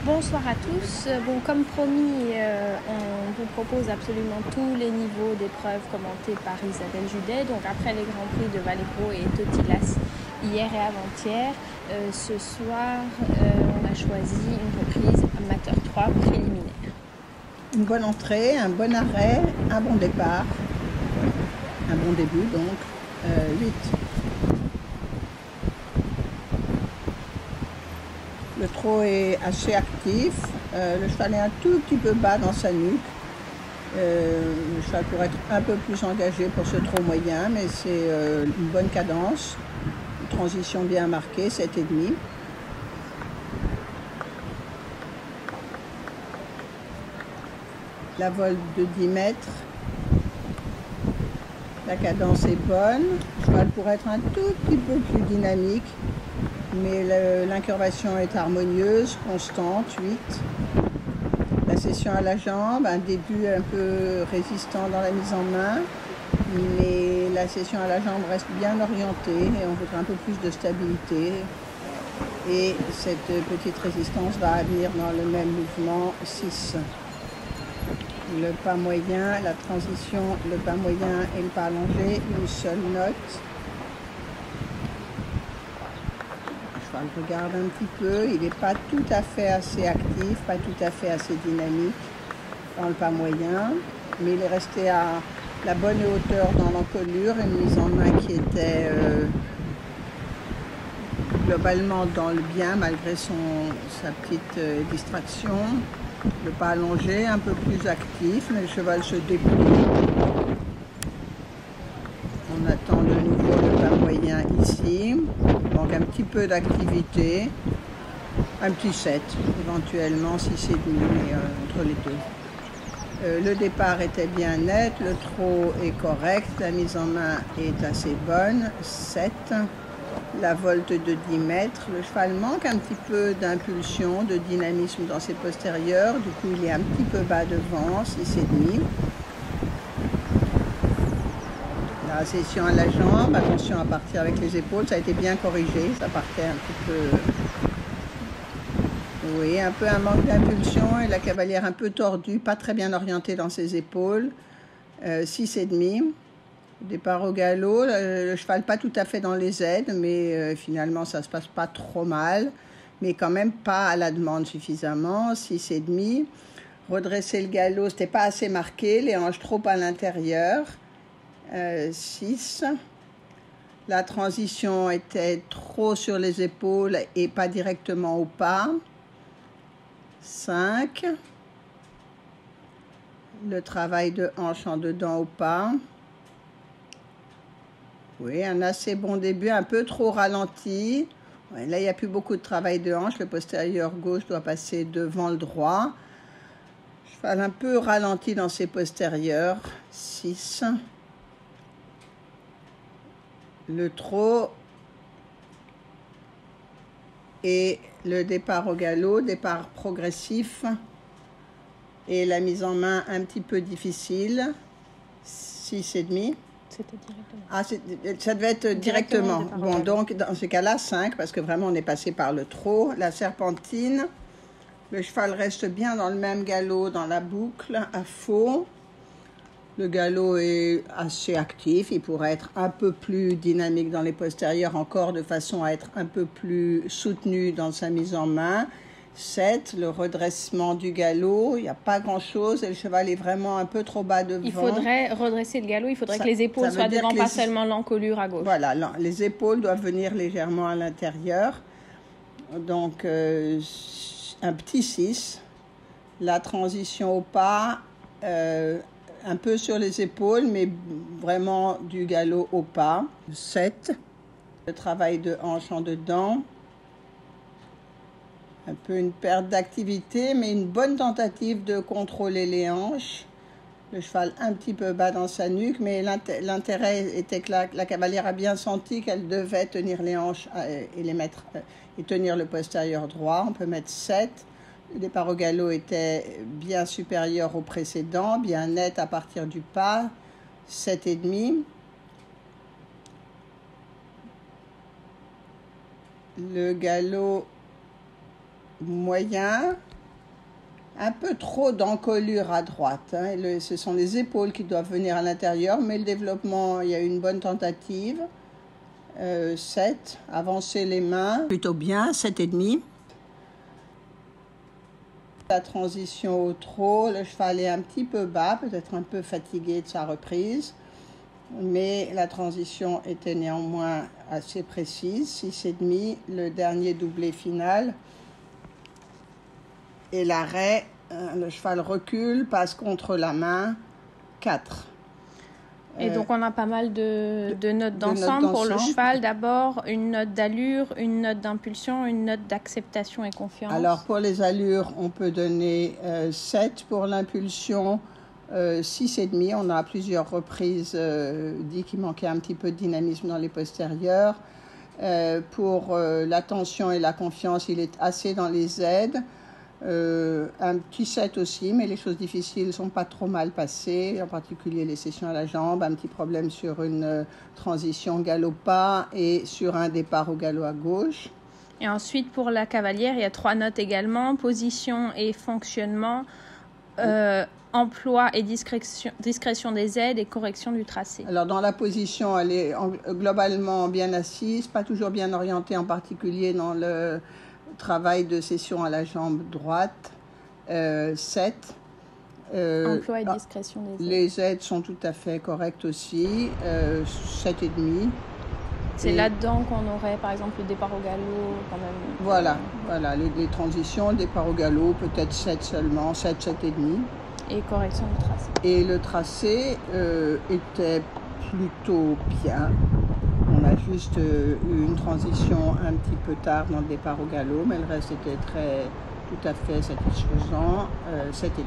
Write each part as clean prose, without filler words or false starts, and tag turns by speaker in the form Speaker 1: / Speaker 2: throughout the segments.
Speaker 1: Bonsoir à tous. Bon, comme promis, on vous propose absolument tous les niveaux d'épreuves commentées par Isabelle Judet. Donc après les Grands Prix de Vallegro et Totilas hier et avant-hier, ce soir, on a choisi une reprise Amateur 3 préliminaire.
Speaker 2: Une bonne entrée, un bon arrêt, un bon départ, un bon début donc, 8. Le trot est assez actif, le cheval est un tout petit peu bas dans sa nuque. Le cheval pourrait être un peu plus engagé pour ce trot moyen, mais c'est une bonne cadence, une transition bien marquée, 7,5. La volte de 10 mètres, la cadence est bonne, le cheval pourrait être un tout petit peu plus dynamique, mais l'incurvation est harmonieuse, constante, 8. La session à la jambe, un début un peu résistant dans la mise en main, mais la session à la jambe reste bien orientée et on voudrait un peu plus de stabilité. Et cette petite résistance va venir dans le même mouvement, 6. Le pas moyen, la transition, le pas moyen et le pas allongé, une seule note. Le cheval regarde un petit peu, il n'est pas tout à fait assez actif, pas tout à fait assez dynamique dans le pas moyen, mais il est resté à la bonne hauteur dans l'encolure, une mise en main qui était globalement dans le bien malgré sa petite distraction. Le pas allongé, un peu plus actif, mais le cheval se déplie. On attend de nouveau le pas moyen ici. Donc un petit peu d'activité. Un petit 7, éventuellement 6,5, mais entre les deux. Le départ était bien net, le trot est correct, la mise en main est assez bonne, 7. La volte de 10 mètres, le cheval manque un petit peu d'impulsion, de dynamisme dans ses postérieurs, du coup il est un petit peu bas devant, 6,5. La session à la jambe, attention à partir avec les épaules, ça a été bien corrigé, ça partait un petit peu... Oui, un peu un manque d'impulsion et la cavalière un peu tordue, pas très bien orientée dans ses épaules, 6,5. Départ au galop, le cheval pas tout à fait dans les aides, mais finalement ça se passe pas trop mal, mais quand même pas à la demande suffisamment, 6,5. Redresser le galop, c'était pas assez marqué, les hanches trop à l'intérieur, 6. La transition était trop sur les épaules et pas directement au pas, 5. Le travail de hanche en dedans au pas. Oui, un assez bon début, un peu trop ralenti. Ouais, là, il n'y a plus beaucoup de travail de hanche. Le postérieur gauche doit passer devant le droit. Cheval un peu ralenti dans ses postérieurs. 6. Le trot et le départ au galop, départ progressif. Et la mise en main un petit peu difficile. 6,5.
Speaker 1: C'était directement.
Speaker 2: Ah, ça devait être directement. Bon, donc dans ce cas-là, 5, parce que vraiment on est passé par le trot. La serpentine, le cheval reste bien dans le même galop, dans la boucle, à faux. Le galop est assez actif, il pourrait être un peu plus dynamique dans les postérieurs encore, de façon à être un peu plus soutenu dans sa mise en main. 7, le redressement du galop, il n'y a pas grand-chose et le cheval est vraiment un peu trop bas devant.
Speaker 1: Il faudrait redresser le galop, il faudrait que les épaules soient devant, pas seulement l'encolure à gauche.
Speaker 2: Voilà, les épaules doivent venir légèrement à l'intérieur. Donc, un petit 6. La transition au pas, un peu sur les épaules, mais vraiment du galop au pas. 7. Le travail de hanche en dedans. Un peu une perte d'activité, mais une bonne tentative de contrôler les hanches. Le cheval un petit peu bas dans sa nuque, mais l'intérêt était que la cavalière a bien senti qu'elle devait tenir les hanches et les mettre et tenir le postérieur droit. On peut mettre 7. Le départ au galop était bien supérieur au précédent, bien net à partir du pas, 7,5. Le galop moyen, un peu trop d'encolure à droite. Hein. Ce sont les épaules qui doivent venir à l'intérieur, mais le développement, il y a une bonne tentative. 7, avancer les mains, plutôt bien, 7,5. La transition au trot, le cheval est un petit peu bas, peut-être un peu fatigué de sa reprise, mais la transition était néanmoins assez précise, 6,5, le dernier doublé final. Et l'arrêt, le cheval recule, passe contre la main, 4.
Speaker 1: Et donc on a pas mal de notes d'ensemble pour le cheval. D'abord, une note d'allure, une note d'impulsion, une note d'acceptation et confiance.
Speaker 2: Alors pour les allures, on peut donner 7 pour l'impulsion, 6,5. On a à plusieurs reprises dit qu'il manquait un petit peu de dynamisme dans les postérieurs. Pour l'attention et la confiance, il est assez dans les aides. Un petit 7 aussi, mais les choses difficiles ne sont pas trop mal passées, en particulier les sessions à la jambe, un petit problème sur une transition galop-pas et sur un départ au galop à gauche.
Speaker 1: Et ensuite, pour la cavalière, il y a 3 notes également, position et fonctionnement, emploi et discrétion des aides et correction du tracé.
Speaker 2: Alors dans la position, elle est globalement bien assise, pas toujours bien orientée, en particulier dans le travail de session à la jambe droite, 7.
Speaker 1: Emploi et discrétion des aides.
Speaker 2: Les aides sont tout à fait correctes aussi, 7,5.
Speaker 1: C'est là-dedans qu'on aurait par exemple le départ au galop quand même.
Speaker 2: Voilà, les transitions, le départ au galop, peut-être 7 seulement, 7, 7,5.
Speaker 1: Et correction du tracé.
Speaker 2: Et le tracé était plutôt bien. On a juste eu une transition un petit peu tard dans le départ au galop, mais le reste était tout à fait satisfaisant, 7,5.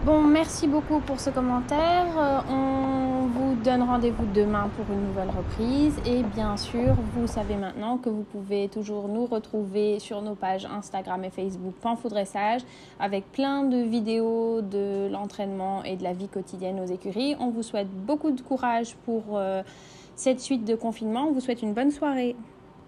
Speaker 1: Bon, merci beaucoup pour ce commentaire. On vous donne rendez-vous demain pour une nouvelle reprise. Et bien sûr, vous savez maintenant que vous pouvez toujours nous retrouver sur nos pages Instagram et Facebook Panfou Dressage avec plein de vidéos de l'entraînement et de la vie quotidienne aux écuries. On vous souhaite beaucoup de courage pour cette suite de confinement. On vous souhaite une bonne soirée.